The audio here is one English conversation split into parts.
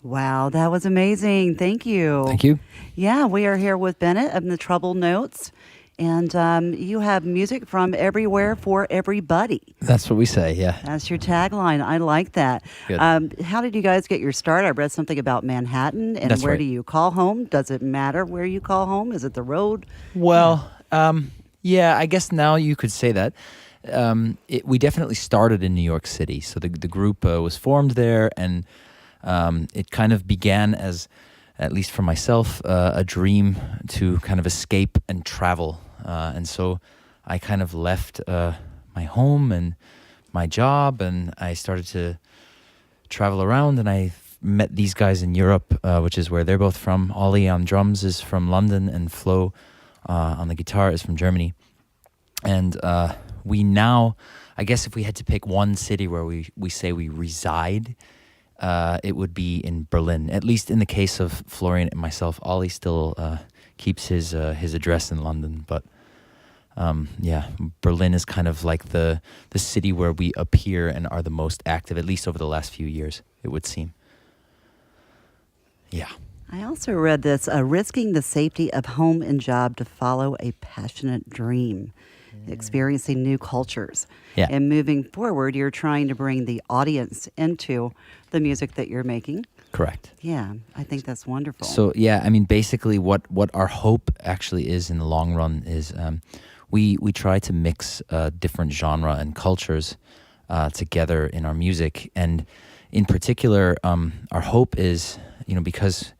Wow, that was amazing. Thank you. Thank you. Yeah, we are here with Bennett of the Trouble Notes, and you have music from everywhere for everybody. That's what we say. Yeah. That's your tagline. I like that. Good. How did you guys get your start? I read something about Manhattan, and That's where right. do you call home? Does it matter where you call home? Is it the road? Well, yeah, I guess now you could say that. We definitely started in New York City. So the group was formed there, and it kind of began as, at least for myself, a dream to kind of escape and travel. And so I kind of left my home and my job, and I started to travel around, and I met these guys in Europe, which is where they're both from. Ollie on drums is from London, and Flo on the guitar is from Germany. And we now, I guess if we had to pick one city where we say we reside, it would be in Berlin. At least in the case of Florian and myself, Ollie still keeps his address in London. But yeah, Berlin is kind of like the city where we appear and are the most active, at least over the last few years, it would seem. Yeah. I also read this risking the safety of home and job to follow a passionate dream, experiencing new cultures. Yeah. And moving forward, you're trying to bring the audience into the music that you're making. Correct. Yeah, I think that's wonderful. So yeah, I mean, basically, what our hope actually is in the long run is we try to mix different genre and cultures together in our music, and in particular, our hope is, because,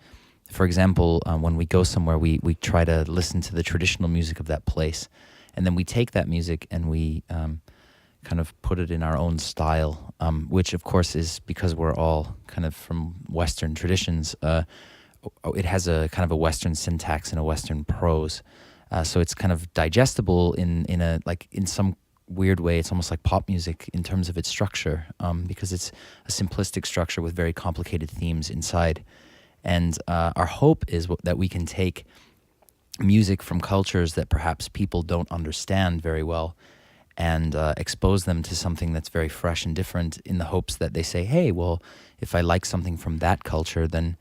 for example, when we go somewhere, we try to listen to the traditional music of that place, and then we take that music and we kind of put it in our own style, which of course is because we're all kind of from Western traditions. It has a kind of a Western syntax and a Western prose, so it's kind of digestible in some weird way. It's almost like pop music in terms of its structure, because it's a simplistic structure with very complicated themes inside. And our hope is that we can take music from cultures that perhaps people don't understand very well and expose them to something that's very fresh and different, in the hopes that they say, hey, well, if I like something from that culture, then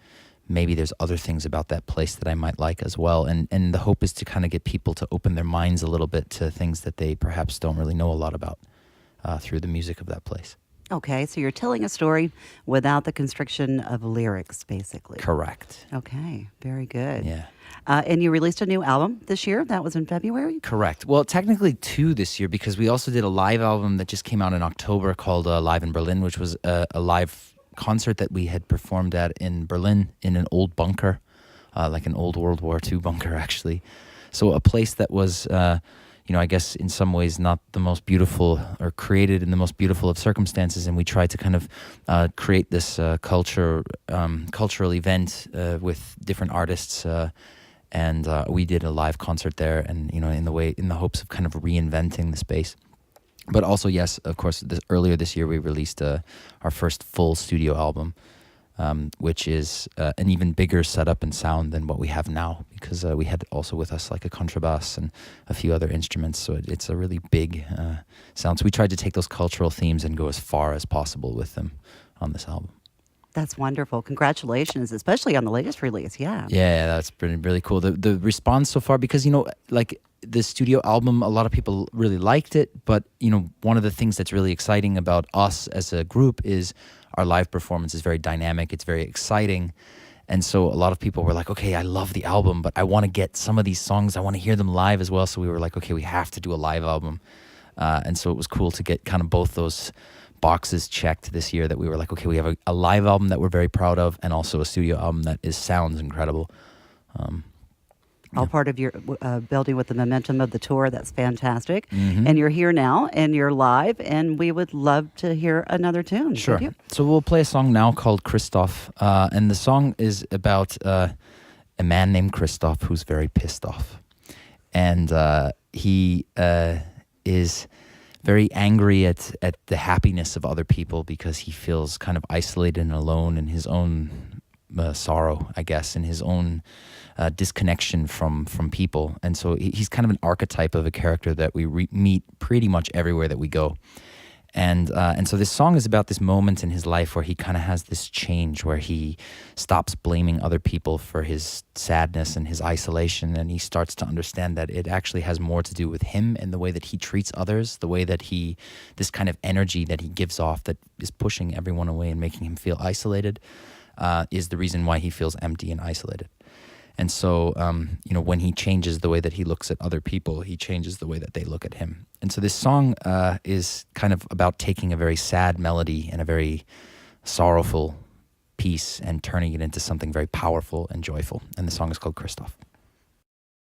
maybe there's other things about that place that I might like as well. And the hope is to kind of get people to open their minds a little bit to things that they perhaps don't really know a lot about through the music of that place. Okay, so you're telling a story without the constriction of lyrics, basically. Correct. Okay, very good. Yeah. And you released a new album this year. That was in February? Correct. Well, technically 2 this year, because we also did a live album that just came out in October called Live in Berlin, which was a live concert that we had performed at in Berlin in an old bunker, like an old World War II bunker, actually. So a place that was, I guess in some ways not the most beautiful, or created in the most beautiful of circumstances. And we tried to kind of create this cultural event with different artists. And we did a live concert there, and in the hopes of kind of reinventing the space. But also, yes, of course, earlier this year we released our first full studio album, which is an even bigger setup and sound than what we have now, because we had also with us like a contrabass and a few other instruments. So it's a really big sound. So we tried to take those cultural themes and go as far as possible with them on this album. That's wonderful. Congratulations, especially on the latest release. Yeah. Yeah, that's been really cool. The response so far, because, like the studio album, a lot of people really liked it. But, one of the things that's really exciting about us as a group is our live performance is very dynamic. It's very exciting. And so a lot of people were like, okay, I love the album, but I want to get some of these songs. I want to hear them live as well. So we were like, okay, we have to do a live album. And so it was cool to get kind of both those boxes checked this year, that we were like, okay, we have a live album that we're very proud of, and also a studio album that sounds incredible. All part of your building with the momentum of the tour. That's fantastic. Mm-hmm. And you're here now, and you're live, and we would love to hear another tune. Sure. Would you? So we'll play a song now called Christoph, and the song is about a man named Christoph who's very pissed off. And he is very angry at the happiness of other people, because he feels kind of isolated and alone in his own sorrow, I guess, in his own disconnection from people. And so he's kind of an archetype of a character that we meet pretty much everywhere that we go. And so this song is about this moment in his life where he kind of has this change, where he stops blaming other people for his sadness and his isolation, and he starts to understand that it actually has more to do with him and the way that he treats others, the way that this kind of energy that he gives off that is pushing everyone away and making him feel isolated, is the reason why he feels empty and isolated. And so, when he changes the way that he looks at other people, he changes the way that they look at him. And so this song is kind of about taking a very sad melody and a very sorrowful piece and turning it into something very powerful and joyful. And the song is called Christoph.